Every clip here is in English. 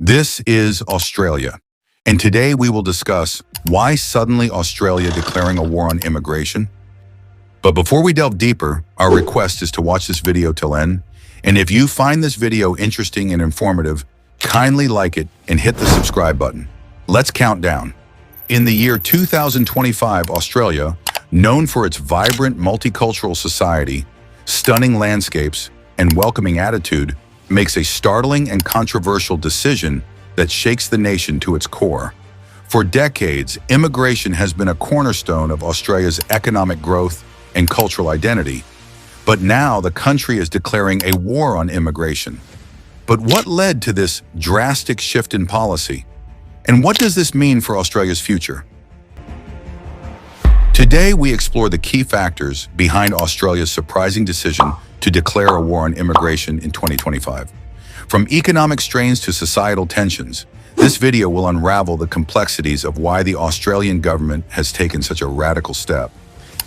This is Australia, and today we will discuss why suddenly Australia declaring a war on immigration. But before we delve deeper, our request is to watch this video till end, and if you find this video interesting and informative, kindly like it and hit the subscribe button. Let's count down. In the year 2025, Australia, known for its vibrant multicultural society, stunning landscapes, and welcoming attitude, makes a startling and controversial decision that shakes the nation to its core. For decades, immigration has been a cornerstone of Australia's economic growth and cultural identity. But now the country is declaring a war on immigration. But what led to this drastic shift in policy? And what does this mean for Australia's future? Today, we explore the key factors behind Australia's surprising decision to declare a war on immigration in 2025. From economic strains to societal tensions, this video will unravel the complexities of why the Australian government has taken such a radical step.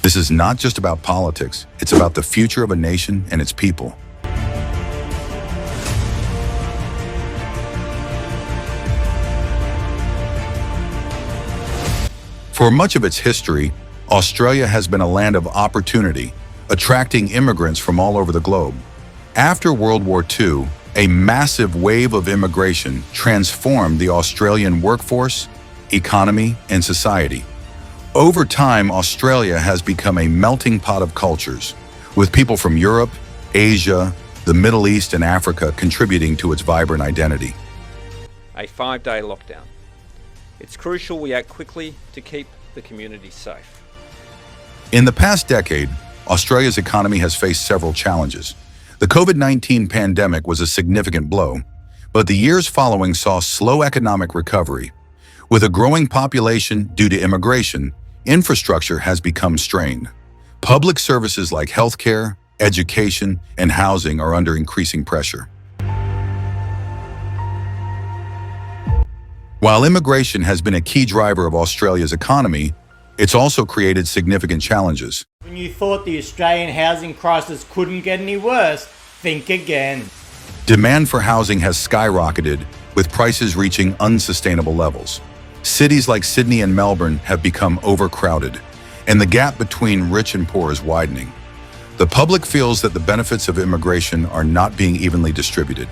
This is not just about politics, it's about the future of a nation and its people. For much of its history, Australia has been a land of opportunity, attracting immigrants from all over the globe. After World War II, a massive wave of immigration transformed the Australian workforce, economy, and society. Over time, Australia has become a melting pot of cultures, with people from Europe, Asia, the Middle East, and Africa contributing to its vibrant identity. A 5-day lockdown. It's crucial we act quickly to keep the community safe. In the past decade, Australia's economy has faced several challenges. The COVID-19 pandemic was a significant blow, but the years following saw slow economic recovery. With a growing population due to immigration, infrastructure has become strained. Public services like healthcare, education, and housing are under increasing pressure. While immigration has been a key driver of Australia's economy, it's also created significant challenges. When you thought the Australian housing crisis couldn't get any worse, think again. Demand for housing has skyrocketed, with prices reaching unsustainable levels. Cities like Sydney and Melbourne have become overcrowded, and the gap between rich and poor is widening. The public feels that the benefits of immigration are not being evenly distributed.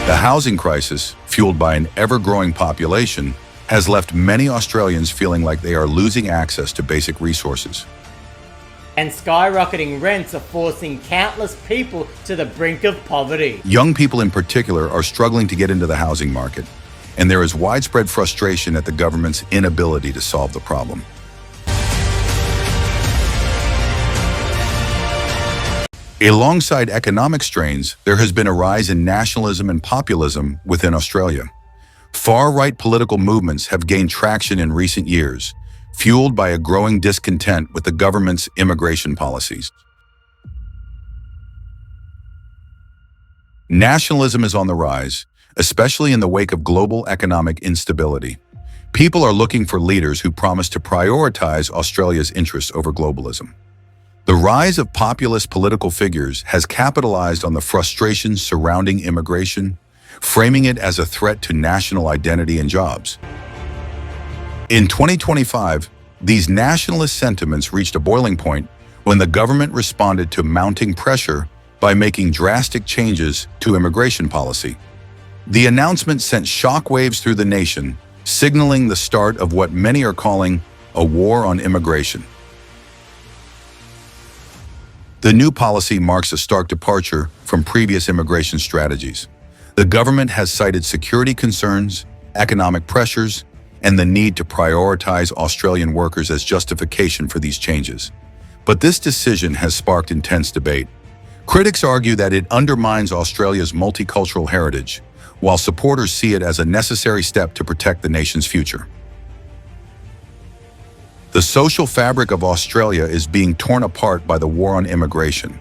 The housing crisis, fueled by an ever-growing population, has left many Australians feeling like they are losing access to basic resources. And skyrocketing rents are forcing countless people to the brink of poverty. Young people in particular are struggling to get into the housing market, and there is widespread frustration at the government's inability to solve the problem. Alongside economic strains, there has been a rise in nationalism and populism within Australia. Far-right political movements have gained traction in recent years, fueled by a growing discontent with the government's immigration policies. Nationalism is on the rise, especially in the wake of global economic instability. People are looking for leaders who promise to prioritize Australia's interests over globalism. The rise of populist political figures has capitalized on the frustrations surrounding immigration, framing it as a threat to national identity and jobs. In 2025, these nationalist sentiments reached a boiling point when the government responded to mounting pressure by making drastic changes to immigration policy. The announcement sent shockwaves through the nation, signaling the start of what many are calling a war on immigration. The new policy marks a stark departure from previous immigration strategies. The government has cited security concerns, economic pressures, and the need to prioritize Australian workers as justification for these changes. But this decision has sparked intense debate. Critics argue that it undermines Australia's multicultural heritage, while supporters see it as a necessary step to protect the nation's future. The social fabric of Australia is being torn apart by the war on immigration.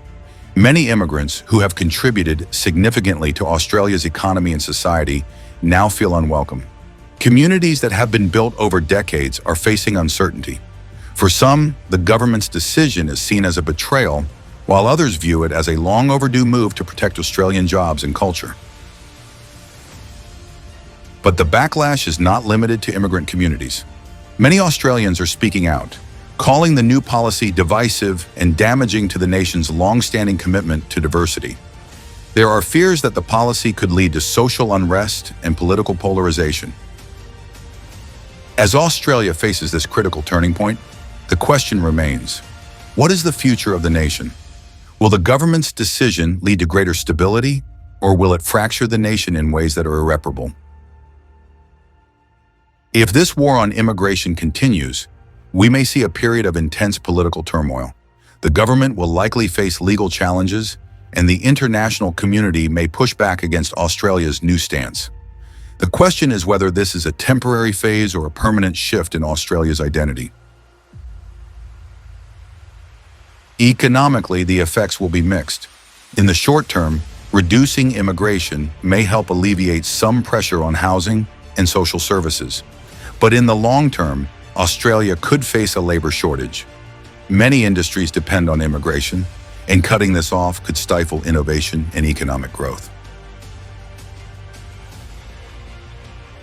Many immigrants who have contributed significantly to Australia's economy and society now feel unwelcome. Communities that have been built over decades are facing uncertainty. For some, the government's decision is seen as a betrayal, while others view it as a long overdue move to protect Australian jobs and culture. But the backlash is not limited to immigrant communities. Many Australians are speaking out, calling the new policy divisive and damaging to the nation's long-standing commitment to diversity. There are fears that the policy could lead to social unrest and political polarization. As Australia faces this critical turning point, the question remains, what is the future of the nation? Will the government's decision lead to greater stability, or will it fracture the nation in ways that are irreparable? If this war on immigration continues, we may see a period of intense political turmoil. The government will likely face legal challenges, and the international community may push back against Australia's new stance. The question is whether this is a temporary phase or a permanent shift in Australia's identity. Economically, the effects will be mixed. In the short term, reducing immigration may help alleviate some pressure on housing and social services. But in the long term, Australia could face a labor shortage. Many industries depend on immigration, and cutting this off could stifle innovation and economic growth.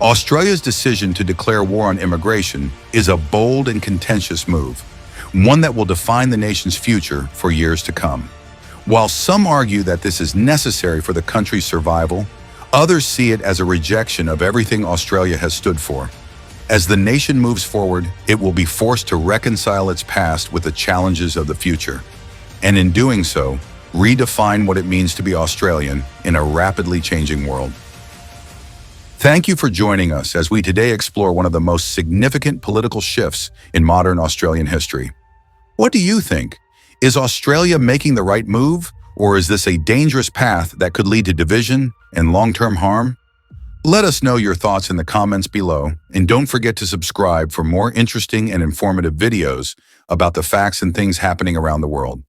Australia's decision to declare war on immigration is a bold and contentious move, one that will define the nation's future for years to come. While some argue that this is necessary for the country's survival, others see it as a rejection of everything Australia has stood for. As the nation moves forward, it will be forced to reconcile its past with the challenges of the future, and in doing so, redefine what it means to be Australian in a rapidly changing world. Thank you for joining us as we today explore one of the most significant political shifts in modern Australian history. What do you think? Is Australia making the right move, or is this a dangerous path that could lead to division and long-term harm? Let us know your thoughts in the comments below, and don't forget to subscribe for more interesting and informative videos about the facts and things happening around the world.